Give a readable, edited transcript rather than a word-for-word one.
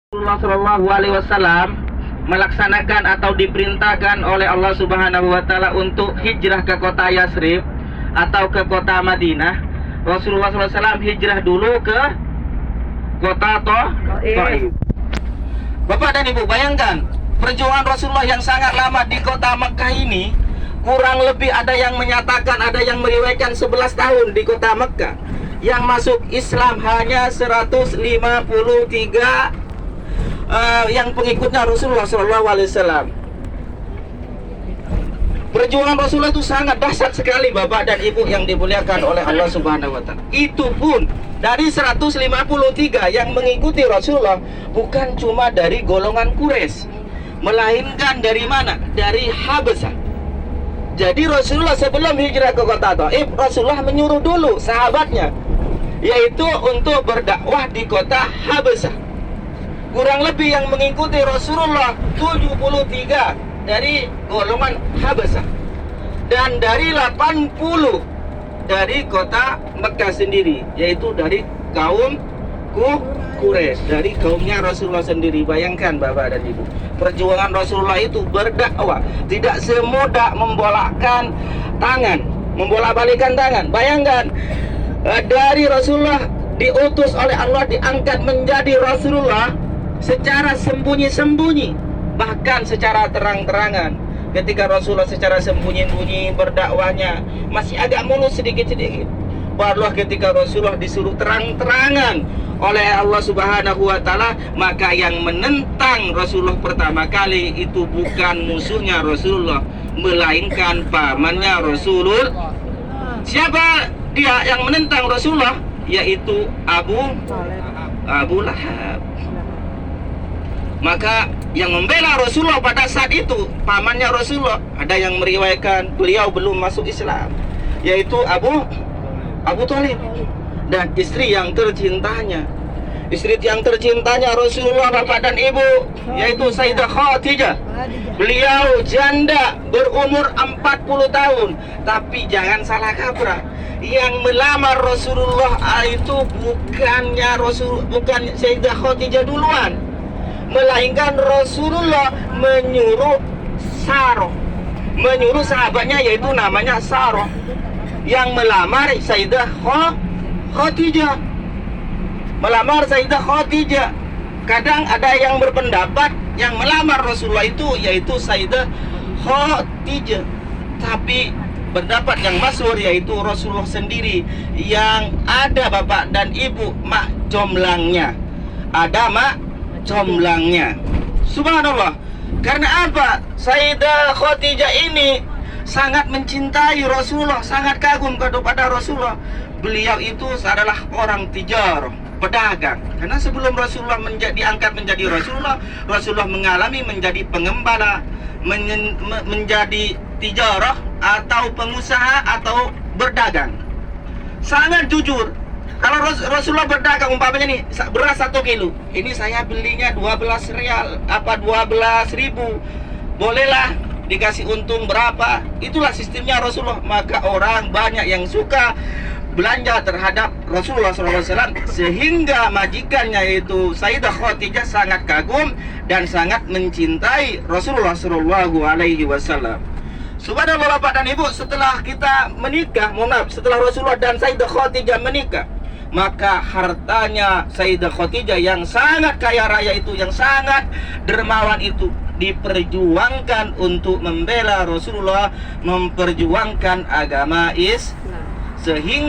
Rasulullah Shallallahu Alaihi Wasallam melaksanakan atau diperintahkan oleh Allah Subhanahu Wa Taala untuk hijrah ke kota Yasrib atau ke kota Madinah. Rasulullah SAW hijrah dulu ke kota Taif. Bapak dan Ibu, bayangkan perjuangan Rasulullah yang sangat lama di kota Mekah ini. Kurang lebih ada yang menyatakan, ada yang meriwayatkan 11 tahun di kota Mekah. Yang masuk Islam hanya 153 yang pengikutnya Rasulullah SAW. Perjuangan Rasulullah itu sangat dahsyat sekali, Bapak dan Ibu yang dimuliakan oleh Allah Subhanahu Wa Taala. Itu pun dari 153 yang mengikuti Rasulullah bukan cuma dari golongan Quraisy, melainkan dari mana? Dari Habasyah. Jadi Rasulullah sebelum hijrah ke kota Taif, Rasulullah menyuruh dulu sahabatnya, yaitu untuk berdakwah di kota Habasyah. Kurang lebih yang mengikuti Rasulullah 73 dari golongan Habasyah, dan dari 80 dari kota Mekah sendiri, yaitu dari kaum Quraisy, dari kaumnya Rasulullah sendiri. Bayangkan Bapak dan Ibu, perjuangan Rasulullah itu berdakwah tidak semudah membolakkan tangan, membolak-balikan tangan. Bayangkan, dari Rasulullah diutus oleh Allah, diangkat menjadi Rasulullah secara sembunyi-sembunyi, bahkan secara terang-terangan. Ketika Rasulullah secara sembunyi-sembunyi berdakwahnya masih agak mulus sedikit-sedikit, barulah ketika Rasulullah disuruh terang-terangan oleh Allah Subhanahu Wa Taala, maka yang menentang Rasulullah pertama kali itu bukan musuhnya Rasulullah, melainkan pamannya Rasulullah. Siapa dia yang menentang Rasulullah? Yaitu Abu Lahab. Maka yang membela Rasulullah pada saat itu pamannya Rasulullah. Ada yang meriwayatkan beliau belum masuk Islam, yaitu Abu Thalib, dan istri yang tercintanya. Istri yang tercintanya Rasulullah, Bapak dan Ibu, yaitu Sayyidah Khadijah. Beliau janda berumur 40 tahun. Tapi jangan salah kaprah, yang melamar Rasulullah itu bukan Sayyidah Khadijah duluan, melainkan Rasulullah menyuruh sahabatnya, yaitu namanya Sarah, yang melamar Sayyidah Khadijah. Melamar Sayyidah Khadijah. Kadang ada yang berpendapat yang melamar Rasulullah itu yaitu Sayyidah Khadijah, tapi pendapat yang masyhur yaitu Rasulullah sendiri yang ada, Bapak dan Ibu, mak jomblangnya. Ada mak jomblangnya. Subhanallah. Karena apa? Sayyidah Khadijah ini sangat mencintai Rasulullah, sangat kagum kepada Rasulullah. Beliau itu adalah orang tijar, pedagang. Karena sebelum Rasulullah diangkat menjadi Rasulullah, Rasulullah mengalami menjadi pengembala, menjadi tijarah atau pengusaha atau berdagang. Sangat jujur. Kalau Rasulullah berdagang, umpamanya nih beras 1 kilo, ini saya belinya 12 rial, 12.000, bolehlah dikasih untung berapa. Itulah sistemnya Rasulullah. Maka orang banyak yang suka belanja terhadap Rasulullah SAW, sehingga majikannya yaitu Sayyidah Khadijah sangat kagum dan sangat mencintai Rasulullah SAW. Subhanallah, Bapak dan Ibu, setelah kita menikah, setelah Rasulullah dan Sayyidah Khadijah menikah, maka hartanya Sayyidah Khadijah yang sangat kaya raya itu, yang sangat dermawan itu, diperjuangkan untuk membela Rasulullah, memperjuangkan agama Islam, sehingga